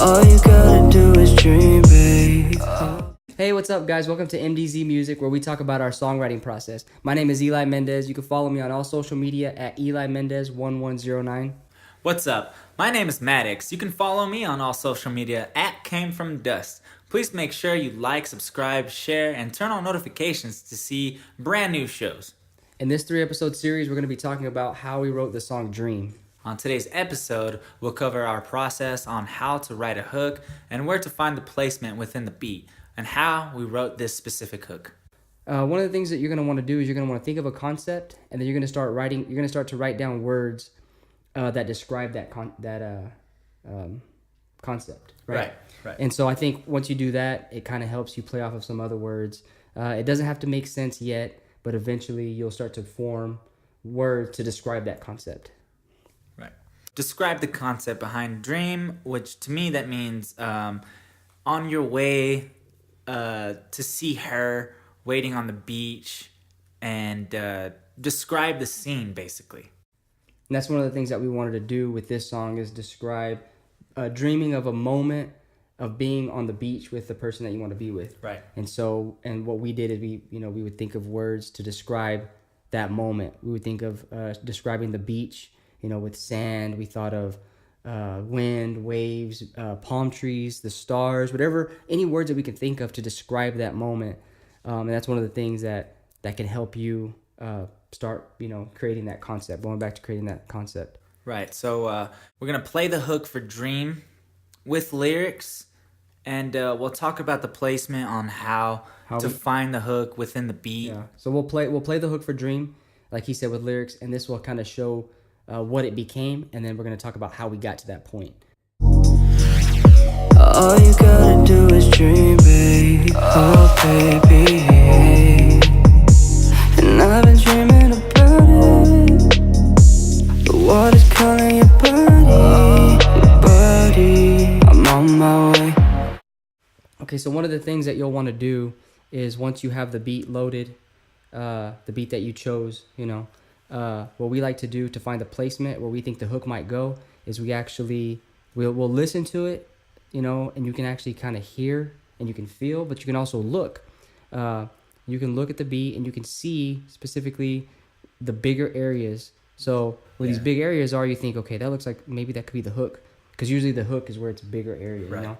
All you gotta do is dream, babe. Hey, what's up, guys? Welcome to MDZ Music, where we talk about our songwriting process. My name is Eli Mendez. You can follow me on all social media at Eli Mendez1109. What's up? My name is MATTIX. You can follow me on all social media at Came From Dust. Please make sure you like, subscribe, share, and turn on notifications to see brand new shows. In this 3-episode series, we're going to be talking about how we wrote the song Dream. On today's episode, we'll cover our process on how to write a hook and where to find the placement within the beat, and how we wrote this specific hook. One of the things that you're going to want to do is you're going to want to think of a concept, and then you're going to start writing. You're going to start to write down words that describe that concept. Right. And so I think once you do that, it kind of helps you play off of some other words. It doesn't have to make sense yet, but eventually you'll start to form words to describe that concept. Right. Describe the concept behind Dream, which to me that means on your way to see her waiting on the beach, and describe the scene basically. And that's one of the things that we wanted to do with this song, is describe dreaming of a moment of being on the beach with the person that you want to be with. Right. And what we did is we would think of words to describe that moment. We would think of describing the beach, with sand. We thought of wind, waves, palm trees, the stars, whatever, any words that we can think of to describe that moment. And that's one of the things that can help you start, creating that concept, going back to creating that concept. Right. So we're going to play the hook for Dream with lyrics, and we'll talk about the placement on how to find the hook within the beat. Yeah. So we'll play the hook for Dream, like he said, with lyrics, and this will kind of show what it became, and then we're going to talk about how we got to that point. All you gotta do is dream, babe. Oh, baby. And I've been dreaming about it. The water's calling your body. I'm on my way. Okay, so one of the things that you'll want to do is, once you have the beat loaded, the beat that you chose, what we like to do to find the placement where we think the hook might go is we'll listen to it, and you can actually kind of hear and you can feel, but you can also look. You can look at the beat and you can see specifically the bigger areas. So where these big areas are, you think, okay, that looks like maybe that could be the hook, because usually the hook is where it's a bigger area, right.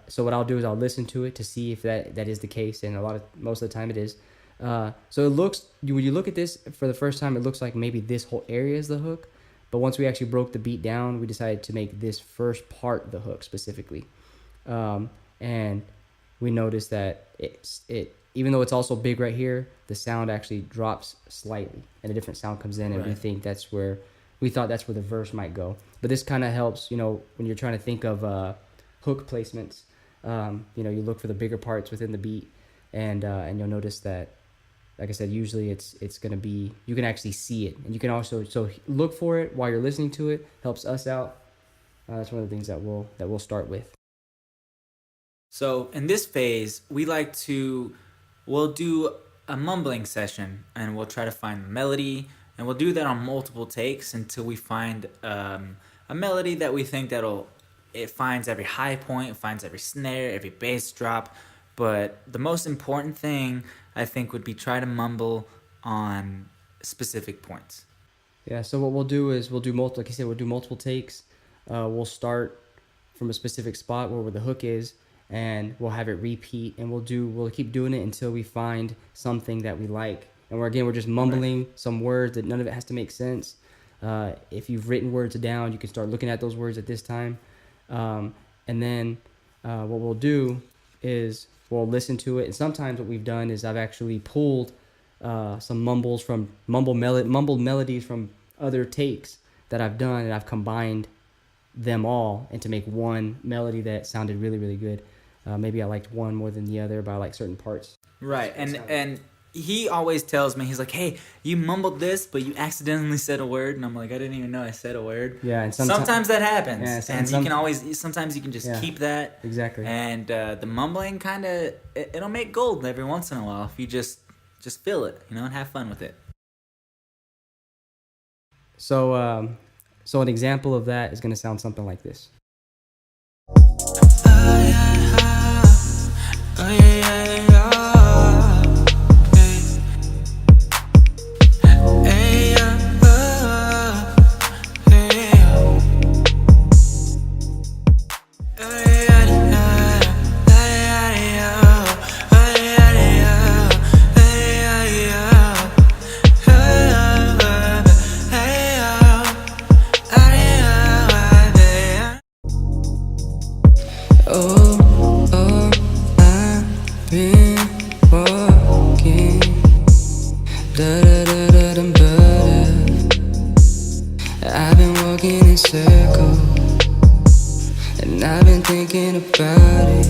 So what I'll do is I'll listen to it to see if that is the case, and most of the time it is. So it looks, when you look at this for the first time, it looks like maybe this whole area is the hook. But once we actually broke the beat down, we decided to make this first part the hook specifically. And we noticed that it even though it's also big right here, the sound actually drops slightly, and a different sound comes in, and we thought that's where the verse might go. But this kind of helps, when you're trying to think of hook placements. You look for the bigger parts within the beat, and you'll notice that, like I said, usually it's going to be, you can actually see it, and you can also look for it while you're listening to it. Helps us out. That's one of the things that we'll start with. So in this phase, we'll do a mumbling session, and we'll try to find the melody, and we'll do that on multiple takes until we find a melody that we think it finds every high point, it finds every snare, every bass drop. But the most important thing, I think, would be try to mumble on specific points. Yeah, so what we'll do is we'll do multiple takes. We'll start from a specific spot where the hook is, and we'll have it repeat, and we'll keep doing it until we find something that we like. And we're just mumbling some words that none of it has to make sense. If you've written words down, you can start looking at those words at this time. And then what we'll do is we'll listen to it. And sometimes what we've done is I've actually pulled some mumbled melodies from other takes that I've done, and I've combined them all and to make one melody that sounded really, really good. Maybe I liked one more than the other, but I like certain parts. Right, and he always tells me, he's like, hey, you mumbled this, but you accidentally said a word. And I'm like, I didn't even know I said a word. Yeah, and sometimes that happens. Yeah, and sometimes you can just keep that. Exactly. And the mumbling kind of, it'll make gold every once in a while if you just feel it, and have fun with it. So an example of that is going to sound something like this. Oh, oh, I've been walking, da da da da da da. I've been walking in circles, and I've been thinking about it.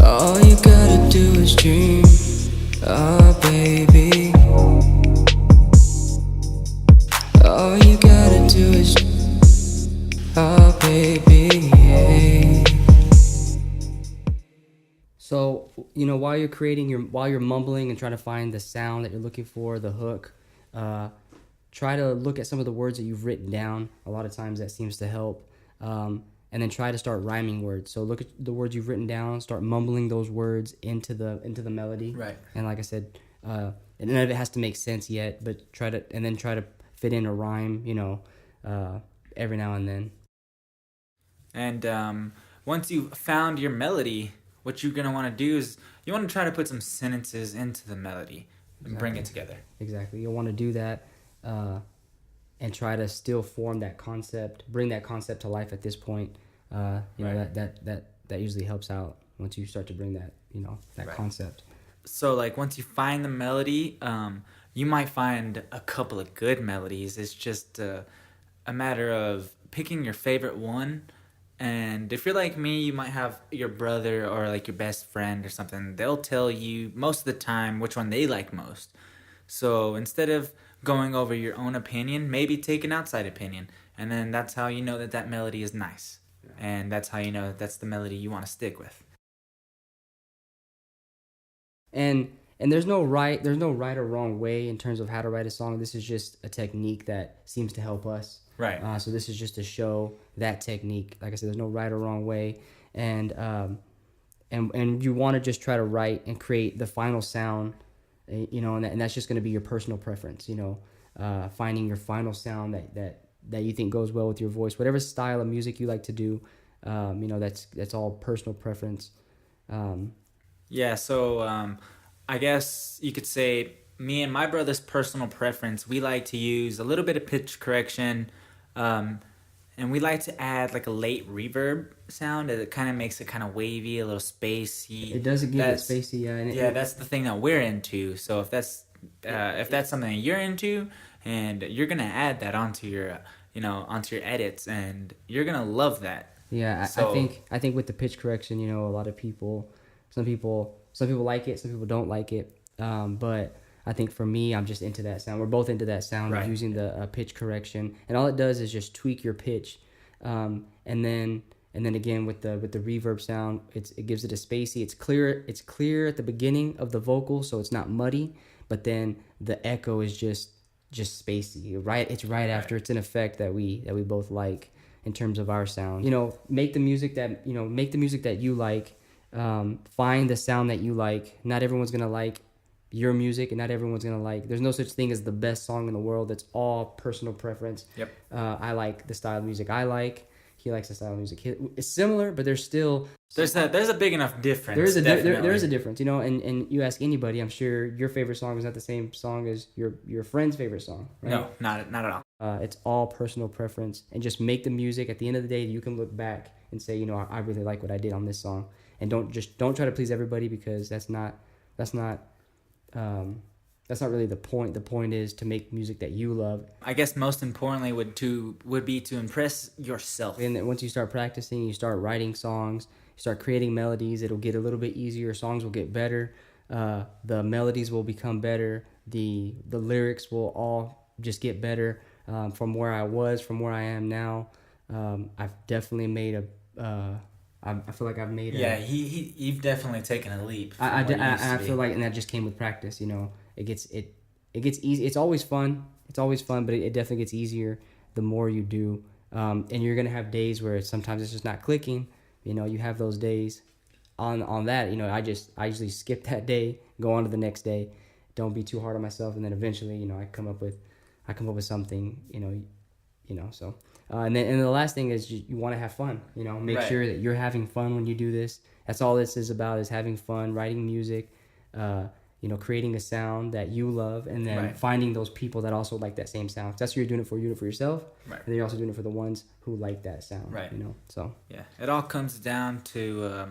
All you gotta do is dream, oh baby. All you gotta do is, oh baby, yeah. So, while you're mumbling and trying to find the sound that you're looking for, the hook, try to look at some of the words that you've written down. A lot of times that seems to help. And then try to start rhyming words. So look at the words you've written down, start mumbling those words into the melody. Right. And like I said, none of it has to make sense yet, but try to fit in a rhyme, every now and then. And once you've found your melody, what you're gonna want to do is you want to try to put some sentences into the melody and bring it together. Exactly. You'll want to do that, and try to still form that concept, bring that concept to life at this point. Right. That usually helps out once you start to bring that, that right. concept. So like once you find the melody, you might find a couple of good melodies. It's just a matter of picking your favorite one. And if you're like me, you might have your brother or like your best friend or something. They'll tell you most of the time which one they like most. So instead of going over your own opinion, maybe take an outside opinion. And then that's how you know that melody is nice. And that's how you know that's the melody you want to stick with. And there's no right or wrong way in terms of how to write a song. This is just a technique that seems to help us. Right. So this is just to show that technique. Like I said, there's no right or wrong way, and you want to just try to write and create the final sound, and that's just going to be your personal preference. Finding your final sound that you think goes well with your voice, whatever style of music you like to do. That's all personal preference. Yeah. So I guess you could say me and my brother's personal preference. We like to use a little bit of pitch correction. And we like to add like a late reverb sound. It kind of makes it kind of wavy, a little spacey. It does get spacey, yeah. That's the thing that we're into. So if that's something that you're into, and you're gonna add that onto your edits, and you're gonna love that. Yeah, so, I think with the pitch correction, a lot of people, some people like it, some people don't like it. But I think for me, I'm just into that sound. We're both into that sound of using the pitch correction, and all it does is just tweak your pitch, and then again with the reverb sound, it gives it a spacey. It's clear at the beginning of the vocal, so it's not muddy, but then the echo is just spacey. Right, it's right after. It's an effect that we both like in terms of our sound. Make the music that you like. Find the sound that you like. Not everyone's gonna like your music, and not everyone's gonna like. There's no such thing as the best song in the world. It's all personal preference. Yep. I like the style of music I like. He likes the style of music. It's similar, but there's a big enough difference. There is a difference, and you ask anybody, I'm sure your favorite song is not the same song as your friend's favorite song. Right? No, not at all. It's all personal preference, and just make the music. At the end of the day, you can look back and say, I really like what I did on this song, and don't try to please everybody, because that's not really the point. The point is to make music that you love. I guess most importantly would be to impress yourself. And then once you start practicing, you start writing songs, you start creating melodies, it'll get a little bit easier. Songs will get better. The melodies will become better. The lyrics will all just get better. From where I am now, I've definitely made I feel like I've made you've definitely taken a leap. I feel like, and that just came with practice. It gets easy. It's always fun, but it definitely gets easier the more you do. And you're gonna have days where sometimes it's just not clicking. You know, you have those days. On that, you know, I usually skip that day, go on to the next day. Don't be too hard on myself, and then eventually, you know, I come up with something. You know. So, and the last thing is you want to have fun. You know, make sure that you're having fun when you do this. That's all this is about, is having fun, writing music, you know, creating a sound that you love, and then finding those people that also like that same sound. That's what you're doing it for. You do it for yourself, and then you're also doing it for the ones who like that sound. Right. You know, so yeah, it all comes down to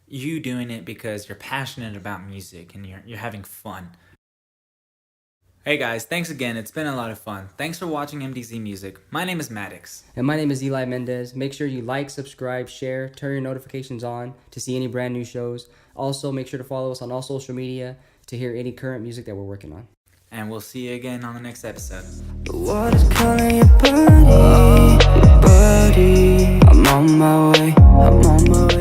you doing it because you're passionate about music and you're having fun. Hey guys, thanks again. It's been a lot of fun. Thanks for watching MDZ Music. My name is MATTIX. And my name is Eli Mendez. Make sure you like, subscribe, share, turn your notifications on to see any brand new shows. Also, make sure to follow us on all social media to hear any current music that we're working on. And we'll see you again on the next episode. The water's calling your buddy. I'm on my way.